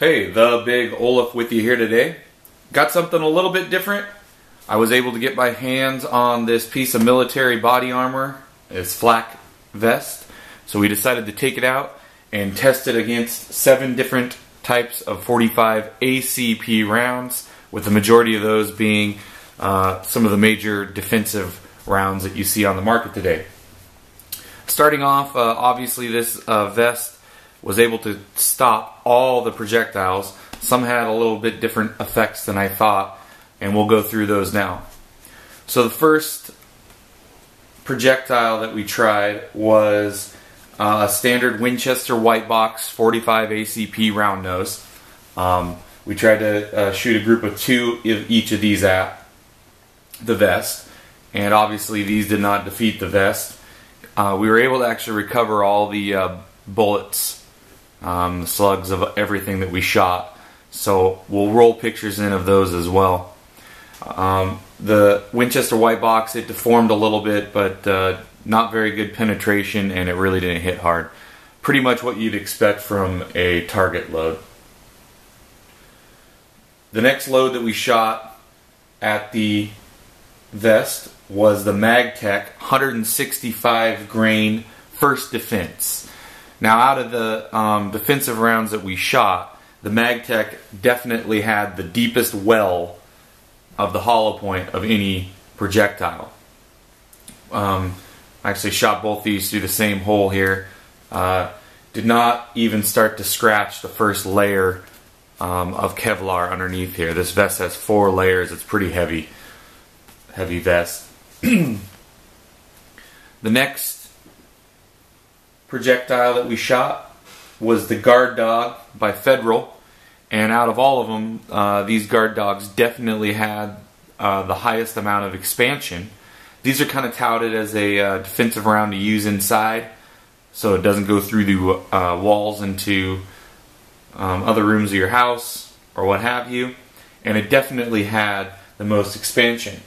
Hey, the big Olof with you here today. Got something a little bit different. I was able to get my hands on this piece of military body armor, this flak vest. So we decided to take it out and test it against 7 different types of 45 ACP rounds, with the majority of those being some of the major defensive rounds that you see on the market today. Starting off, obviously this vest was able to stop all the projectiles. Some had a little bit different effects than I thought, and we'll go through those now. So the first projectile that we tried was a standard Winchester white box 45 ACP round nose. We tried to shoot a group of 2 of each of these at the vest, and obviously these did not defeat the vest. We were able to actually recover all the bullets, the slugs of everything that we shot, so we'll roll pictures in of those as well. The Winchester white box, it deformed a little bit, but not very good penetration, and it really didn't hit hard. Pretty much what you'd expect from a target load. The next load that we shot at the vest was the Magtech 165 grain first defense. Now, out of the defensive rounds that we shot, the Magtech definitely had the deepest well of the hollow point of any projectile. I actually shot both these through the same hole here. Did not even start to scratch the first layer of Kevlar underneath here. This vest has 4 layers. It's pretty heavy vest. The next projectile that we shot was the Guard Dog by Federal, and out of all of them, these Guard Dogs definitely had the highest amount of expansion. These are kind of touted as a defensive round to use inside, so it doesn't go through the walls into other rooms of your house or what have you, and it definitely had the most expansion.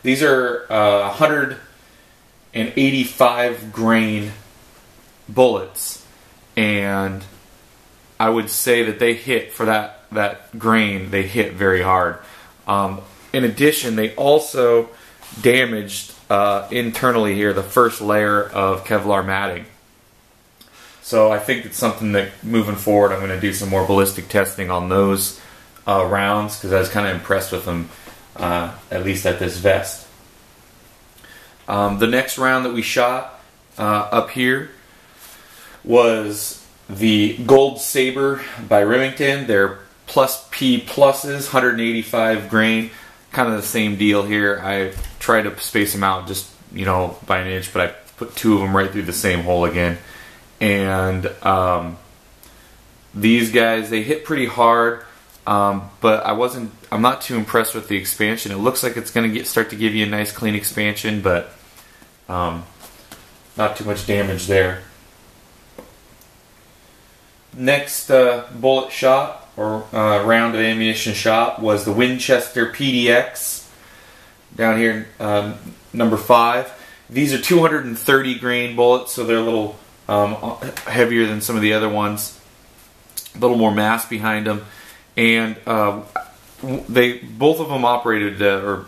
These are 185 grain bullets, and I would say that they hit, for that grain, they hit very hard. In addition, they also damaged internally here the first layer of Kevlar matting. So I think it's something that moving forward I'm going to do some more ballistic testing on those rounds, because I was kind of impressed with them, at least at this vest. The next round that we shot up here was the Gold Saber by Remington. They're plus P pluses, 185 grain, kind of the same deal here. I tried to space them out just, by an inch, but I put 2 of them right through the same hole again. And these guys, they hit pretty hard, but I'm not too impressed with the expansion. It looks like it's going to start to give you a nice clean expansion, but not too much damage there. Next bullet shot, or round of ammunition shot, was the Winchester PDX, down here, number 5. These are 230 grain bullets, so they're a little heavier than some of the other ones, a little more mass behind them, and both of them operated or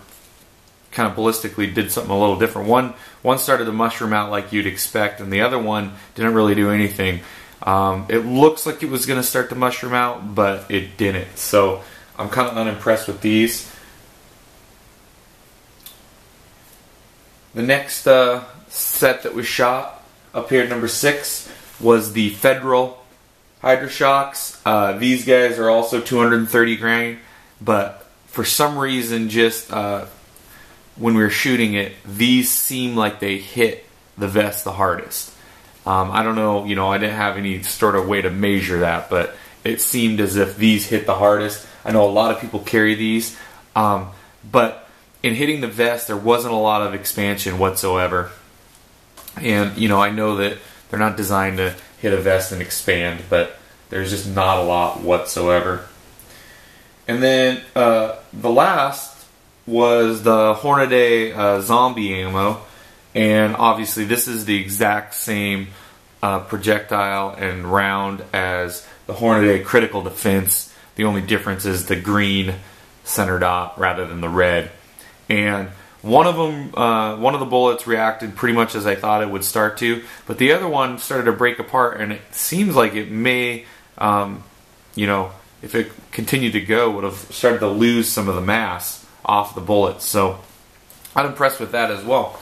kind of ballistically did something a little different. One started to mushroom out like you'd expect, and the other one didn't really do anything. It looks like it was going to start to mushroom out, but it didn't. So I'm kind of unimpressed with these. The next set that was shot up here at number 6 was the Federal Hypershocks. These guys are also 230 grain, but for some reason, just when we were shooting it, these seem like they hit the vest the hardest. I don't know, I didn't have any sort of way to measure that, but it seemed as if these hit the hardest. I know a lot of people carry these, but in hitting the vest, there wasn't a lot of expansion whatsoever. And, I know that they're not designed to hit a vest and expand, but there's just not a lot whatsoever. And then the last was the Hornaday zombie ammo. And obviously this is the exact same projectile and round as the Hornaday critical defense The only difference is the green center dot rather than the red. And one of the bullets reacted pretty much as I thought it would start to, but the other one started to break apart, and it seems like it may, you know, if it continued to go, would have started to lose some of the mass off the bullets. So I'm impressed with that as well.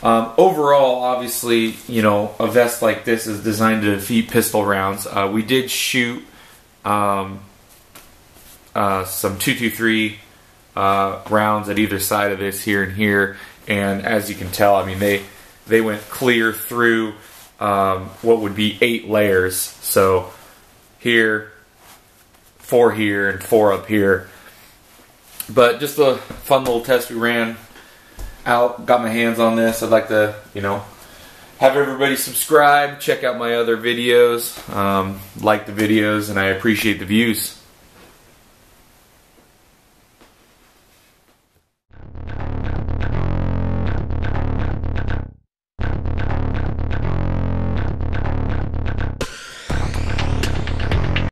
Overall, obviously, you know, a vest like this is designed to defeat pistol rounds. We did shoot some 223 rounds at either side of this, here and here, and as you can tell, I mean, they went clear through what would be 8 layers. So here, 4 here, and 4 up here. But just a fun little test we ran out, got my hands on this. I'd like to, you know, have everybody subscribe, check out my other videos, like the videos, and I appreciate the views.